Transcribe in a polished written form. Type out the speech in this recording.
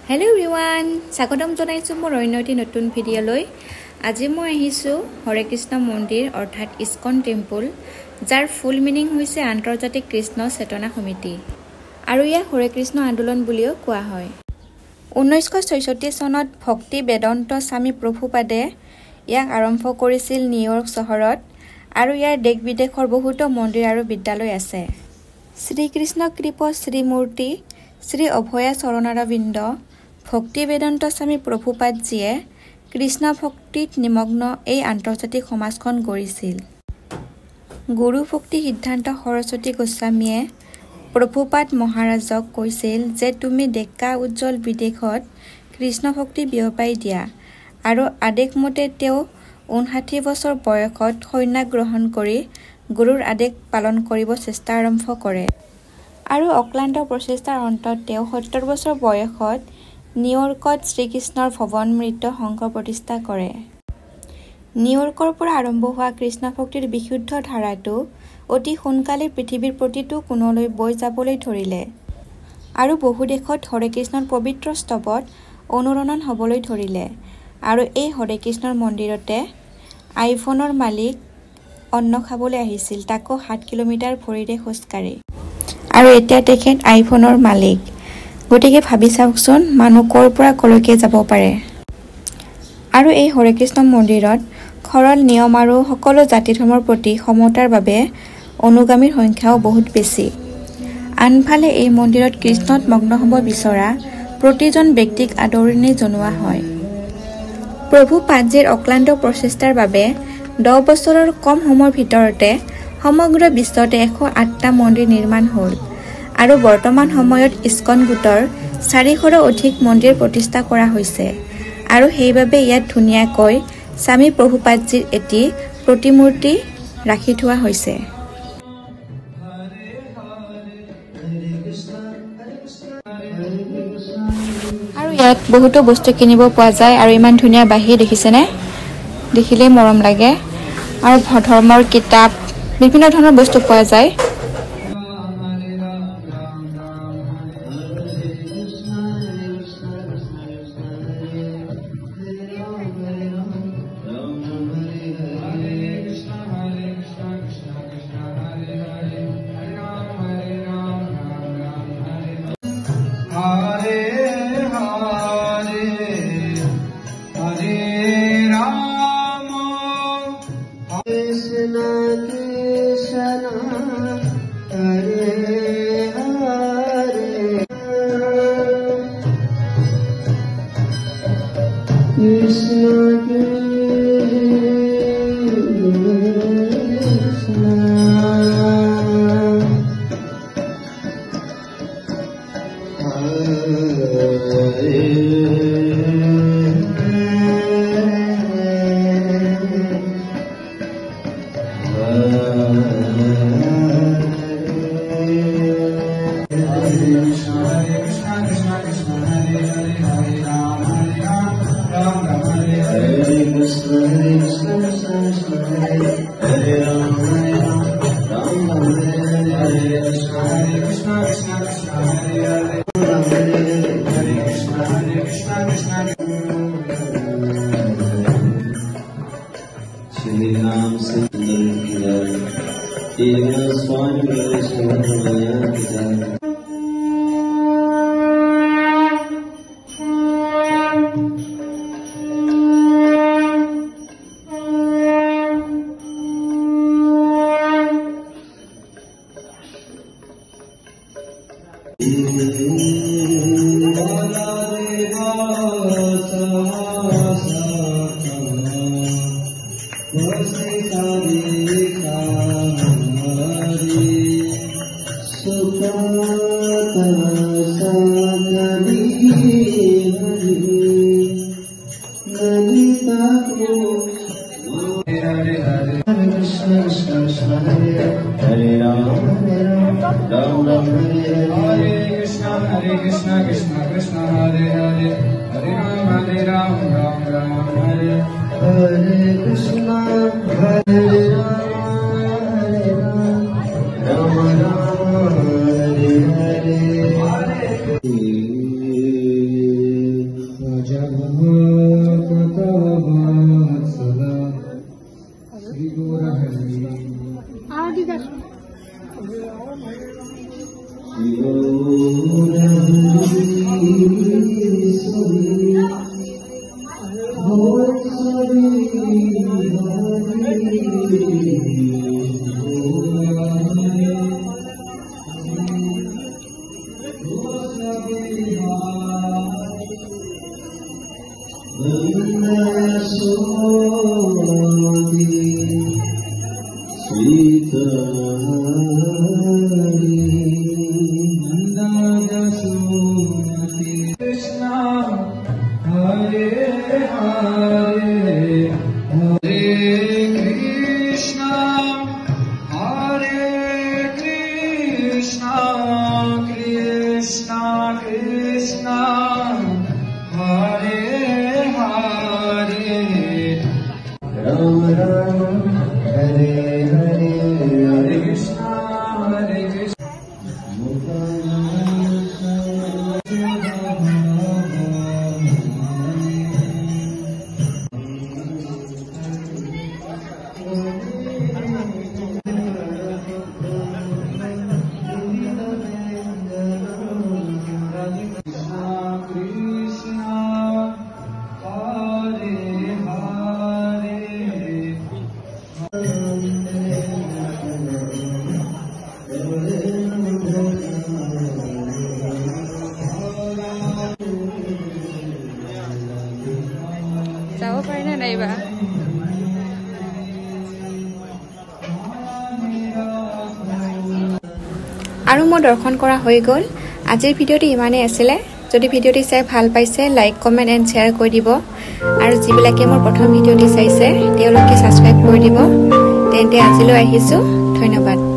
Hello everyone, স্বাগতম জনাইছো মোৰ অন্যটি নতুন ভিডিঅ'লৈ। আজি মই আহিছো হৰে কৃষ্ণ মন্দিৰ অৰ্থাৎ ইস্কন টেম্পল, যাৰ ফুল মিনিং হৈছে আন্তৰ্জাতিক কৃষ্ণ চেতনা সমিতি আৰু ইয়াক হৰে কৃষ্ণ আন্দোলন বুলিও কোৱা হয়। 1966 চনত ভক্তি বেদান্ত স্বামী প্ৰভুপাদে ইয়াক আৰম্ভ কৰিছিল নিউয়ৰ্ক চহৰত আৰু ইয়াৰ দেশ বিদেশৰ বহুতো মন্দিৰ আৰু বিদ্যালয় আছে। শ্ৰীকৃষ্ণ কৃপ শ্ৰীমূৰ্তি শ্ৰী অভয়া চৰণাৰবিন্দ ভক্তি বেদান্ত স্বামী প্ৰভুপাদজীয়ে কৃষ্ণ ভক্তিত নিমগ্ন এই আন্তৰ্জাতিক সমাজখন গঢ়িছিল। গুৰু ভক্তি সিদ্ধান্ত সৰস্বতী গোস্বামীয়ে প্ৰভুপাদ মহাৰাজক কৈছিল যে তুমি ডেকা উজ্জ্বল বিদেশত কৃষ্ণ ভক্তি বিয়পাই দিয়া, আৰু আদেশমতে তেওঁ 59 বছৰ বয়সত সন্ন্যাস গ্ৰহণ কৰি গুৰুৰ আদেশ পালন কৰিব চেষ্টা আৰম্ভ কৰে আৰু অক্লান্ত প্ৰচেষ্টাৰ অন্তত তেওঁ 70 বছৰ বয়সত নিউয়ৰ্কত শ্ৰীকৃষ্ণৰ ভৱনমৃত সংঘ প্ৰতিষ্ঠা কৰে। নিউয়ৰ্কৰ পৰা আৰম্ভ হোৱা কৃষ্ণ ভক্তিৰ বিশুদ্ধ ধাৰাটো অতি সোনকালে পৃথিৱীৰ প্ৰতিটো কোণলৈ বৈ যাবলৈ ধৰিলে আৰু বহু দেশত হৰে কৃষ্ণৰ পবিত্ৰ স্তৱত অনুৰণন হ'বলৈ ধৰিলে। আৰু এই হৰে কৃষ্ণৰ মন্দিৰতে আইফোনৰ মালিক অন্ন খাবলৈ আহিছিল, তাকো 7 কিলোমিটাৰ ভৰিৰে খোজকাঢ়ি। আৰু এতিয়া তেখেত আইফোনৰ মালিক। গতিকে ভাবি চাওকচোন মানুহ ক'ৰ পৰা ক'লৈকে যাব পাৰে। আৰু এই হৰে কৃষ্ণ মন্দিৰত সৰল নিয়ম আৰু সকলো জাতি ধৰ্মৰ প্ৰতি সমতাৰ বাবে অনুগামীৰ সংখ্যাও বহুত বেছি। আনফালে এই মন্দিৰত কৃষ্ণত মগ্ন হ'ব বিচৰা প্ৰতিজন ব্যক্তিক আদৰণি জনোৱা হয়। প্ৰভুপাদজীৰ অক্লান্ত প্ৰচেষ্টাৰ বাবে 10 বছৰৰ কম সময়ৰ ভিতৰতে সমগ্ৰ বিশ্বতে 108টা মন্দিৰ নিৰ্মাণ হ'ল আৰু বৰ্তমান সময়ত ইস্কন গোটৰ 400ৰো অধিক মন্দিৰ প্ৰতিষ্ঠা কৰা হৈছে আৰু সেইবাবে ইয়াত ধুনীয়াকৈ স্বামী প্ৰভুপাদজীৰ এটি প্ৰতিমূৰ্তি ৰাখি থোৱা হৈছে। আৰু ইয়াত বহুতো বস্তু কিনিব পোৱা যায় আৰু ইমান ধুনীয়া বাঁহী দেখিছেনে? দেখিলেই মৰম লাগে। আৰু ধৰ্মৰ কিতাপ বিভিন্ন ধৰণৰ বস্তু পোৱা যায়। যাব পাৰি না নাইবা আৰু মোৰ দৰ্শন কৰা হৈ গ'ল আজিৰ ভিডিঅ'টি ইমানেই আছিলে যদি ভিডিঅ'টি চাই ভাল পাইছে লাইক কমেন্ট এণ্ড শ্বেয়াৰ কৰি দিব আৰু যিবিলাকে মোৰ প্ৰথম ভিডিঅ'টি চাইছে তেওঁলোকে সাবস্ক্ৰাইব কৰি দিব তেন্তে আজিলৈ আহিছো ধন্যবাদ